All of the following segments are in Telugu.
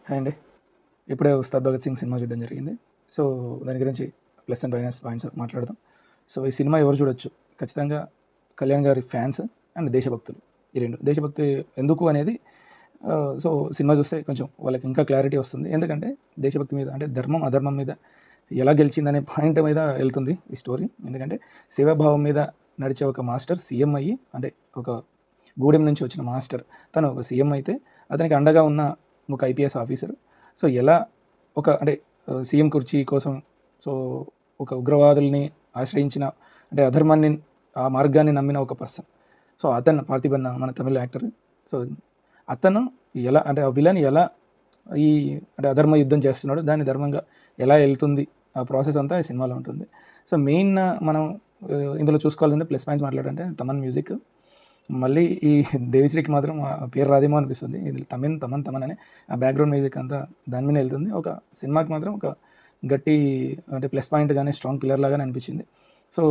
హాయ్ అండి. ఇప్పుడే 'ఉస్తాద్ భగత్ సింగ్' సినిమా చూడడం జరిగింది. సో, దాని గురించి ప్లస్ అండ్ మైనస్ పాయింట్స్ మాట్లాడదాం. సో, ఈ సినిమా ఎవరు చూడొచ్చు? ఖచ్చితంగా కళ్యాణ్ గారి ఫ్యాన్స్ అండ్ దేశభక్తులు. ఈ 2 దేశభక్తి ఎందుకు అనేది సో, సినిమా చూస్తే కొంచెం వాళ్ళకి ఇంకా క్లారిటీ వస్తుంది. ఎందుకంటే దేశభక్తి మీద అంటే ధర్మం, అధర్మం మీద ఎలా గెలిచిందనే పాయింట్ మీద వెళ్తుంది ఈ స్టోరీ. ఎందుకంటే సేవాభావం మీద నడిచే ఒక మాస్టర్ సీఎం అయ్యి అంటే ఒక గూడెం నుంచి వచ్చిన మాస్టర్ తను ఒక సీఎం అయితే అతనికి అండగా ఉన్న ఒక ఐపీఎస్ ఆఫీసర్ సో ఎలా ఒక అంటే సీఎం కుర్చీ కోసం సో ఒక ఉగ్రవాదుల్ని ఆశ్రయించిన అంటే అధర్మాన్ని ఆ మార్గాన్ని నమ్మిన ఒక పర్సన్ సో అతను పార్థిబన్ మన తమిళ యాక్టర్ సో అతను ఎలా అంటే ఆ విలన్ ఎలా ఈ అంటే అధర్మ యుద్ధం చేస్తున్నాడు దాన్ని ధర్మంగా ఎలా వెళ్తుంది ఆ ప్రాసెస్ అంతా ఈ సినిమాలో ఉంటుంది. సో మెయిన్ మనం ఇందులో చూసుకోవాలంటే ప్లస్ పాయింట్స్ మాట్లాడంటే తమన్ మ్యూజిక్ మళ్ళీ ఈ దేవిశ్రీకి మాత్రం ఆ పేరు రాదేమో అనిపిస్తుంది. ఇది తమన్ అనే ఆ బ్యాక్గ్రౌండ్ మ్యూజిక్ అంతా దాని మీద వెళ్తుంది. ఒక సినిమాకి మాత్రం ఒక గట్టి అంటే ప్లస్ పాయింట్ కానీ స్ట్రాంగ్ పిల్లర్ లాగానే అనిపించింది. సో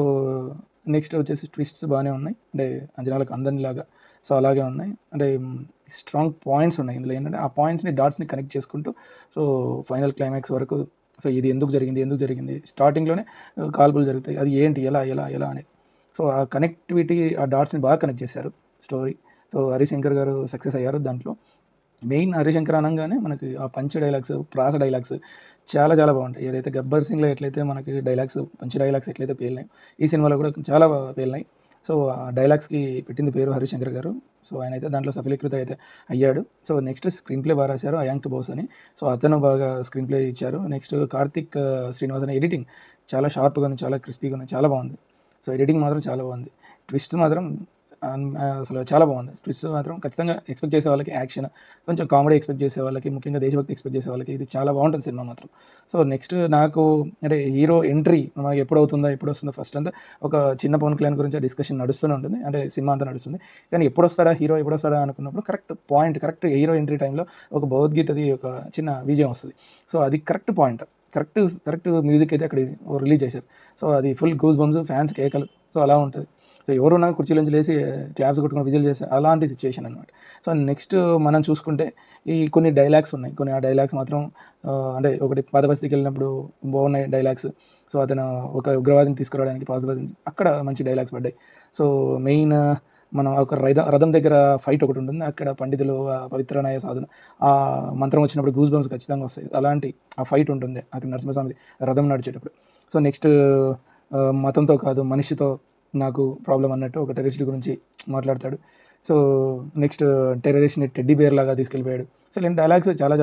నెక్స్ట్ వచ్చేసి ట్విస్ట్స్ బాగానే ఉన్నాయి. అంటే అంజనాలకు అందరిలాగా సో అలాగే ఉన్నాయి. అంటే స్ట్రాంగ్ పాయింట్స్ ఉన్నాయి ఇందులో. ఏంటంటే ఆ పాయింట్స్ని డాట్స్ని కనెక్ట్ చేసుకుంటూ సో ఫైనల్ క్లైమాక్స్ వరకు సో ఇది ఎందుకు జరిగింది స్టార్టింగ్లోనే కాల్పులు జరుగుతాయి. అది ఏంటి ఎలా అనేది సో ఆ కనెక్టివిటీ ఆ డాట్స్ని బాగా కనెక్ట్ చేశారు స్టోరీ. సో హరిశంకర్ గారు సక్సెస్ అయ్యారు దాంట్లో. మెయిన్ హరిశంకర్ అనగానే మనకి ఆ పంచ్ డైలాగ్స్, ప్రాస డైలాగ్స్ చాలా బాగుంటాయి. ఏదైతే గబ్బర్ సింగ్లో ఎట్లయితే మనకి డైలాగ్స్ పంచ్ డైలాగ్స్ ఎట్లయితే పేలినాయి ఈ సినిమాలో కూడా చాలా పేలినాయి. సో ఆ డైలాగ్స్కి పెట్టింది పేరు హరిశంకర్ గారు. సో ఆయన అయితే దాంట్లో సఫలీకృత అయితే అయ్యాడు. సో నెక్స్ట్ స్క్రీన్ ప్లే బాగా రాశారు అయాంక్ బోస్ అని. సో అతను బాగా స్క్రీన్ ప్లే ఇచ్చారు. నెక్స్ట్ కార్తిక్ శ్రీనివాస్ అని ఎడిటింగ్ చాలా షార్ప్గా ఉంది, చాలా క్రిస్పీగా ఉంది, చాలా బాగుంది. సో ఎడిటింగ్ మాత్రం చాలా బాగుంది. ట్విస్ట్ మాత్రం అసలు చాలా బాగుంది. ట్విస్ట్ మాత్రం ఖచ్చితంగా ఎక్స్పెక్ట్ చేసే వాళ్ళకి యాక్షన్, కొంచెం కామెడీ ఎక్స్పెక్ట్ చేసే వాళ్ళకి, ముఖ్యంగా దేశభక్తి ఎక్స్పెక్ట్ చేసే వాళ్ళకి ఇది చాలా బాగుంటుంది సినిమా మాత్రం. సో నెక్స్ట్ నాకు అంటే హీరో ఎంట్రీ మనకి ఎప్పుడు వస్తుందో ఫస్ట్ అంతా ఒక చిన్న పవన్ కళ్యాణ్ గురించి డిస్కషన్ నడుస్తూనే ఉంటుంది. అంటే సినిమా అంతా నడుస్తుంది. కానీ ఎప్పుడు వస్తాడా అనుకున్నప్పుడు కరెక్ట్ హీరో ఎంట్రీ టైంలో ఒక భగవద్గీతది ఒక చిన్న విజయం వస్తుంది. సో అది కరెక్ట్ పాయింట్. కరెక్ట్ మ్యూజిక్ అయితే అక్కడ రిలీజ్ చేశారు. సో అది ఫుల్ గూస్ బంప్స్, ఫ్యాన్స్ కేకలు సో అలా ఉంటుంది. సో ఎవరున్నా కుర్చీలోంచి లేసి క్లాప్స్ కొట్టుకొని విజిల్ చేస్తే అలాంటి సిచ్యువేషన్ అనమాట. సో నెక్స్ట్ మనం చూసుకుంటే ఈ కొన్ని డైలాగ్స్ ఉన్నాయి. కొన్ని ఆ డైలాగ్స్ మాత్రం అంటే ఒకటి పాతబస్తీకి వెళ్ళినప్పుడు బాగున్నాయి డైలాగ్స్. సో అతను ఒక ఉగ్రవాదిని తీసుకురావడానికి పాతబస్తీ అక్కడ మంచి డైలాగ్స్ పడ్డాయి. సో మెయిన్ మనం ఒక రథం దగ్గర ఫైట్ ఒకటి ఉంటుంది. అక్కడ పండితులు పవిత్రనాయ సాధన ఆ మంత్రం వచ్చినప్పుడు గూస్ బంప్స్ ఖచ్చితంగా వస్తాయి. అలాంటి ఆ ఫైట్ ఉంటుంది అక్కడ నరసింహస్వామి రథం నడిచేటప్పుడు. సో నెక్స్ట్ మతంతో కాదు మనిషితో నాకు ప్రాబ్లం అన్నట్టు ఒక టెర్రరిస్ట్ గురించి మాట్లాడతాడు. సో నెక్స్ట్ టెర్రరిస్ట్ని టెడ్డీ బేర్ లాగా తీసుకెళ్ళిపోయాడు. సో ఇలాంటి డైలాగ్స్ చాలా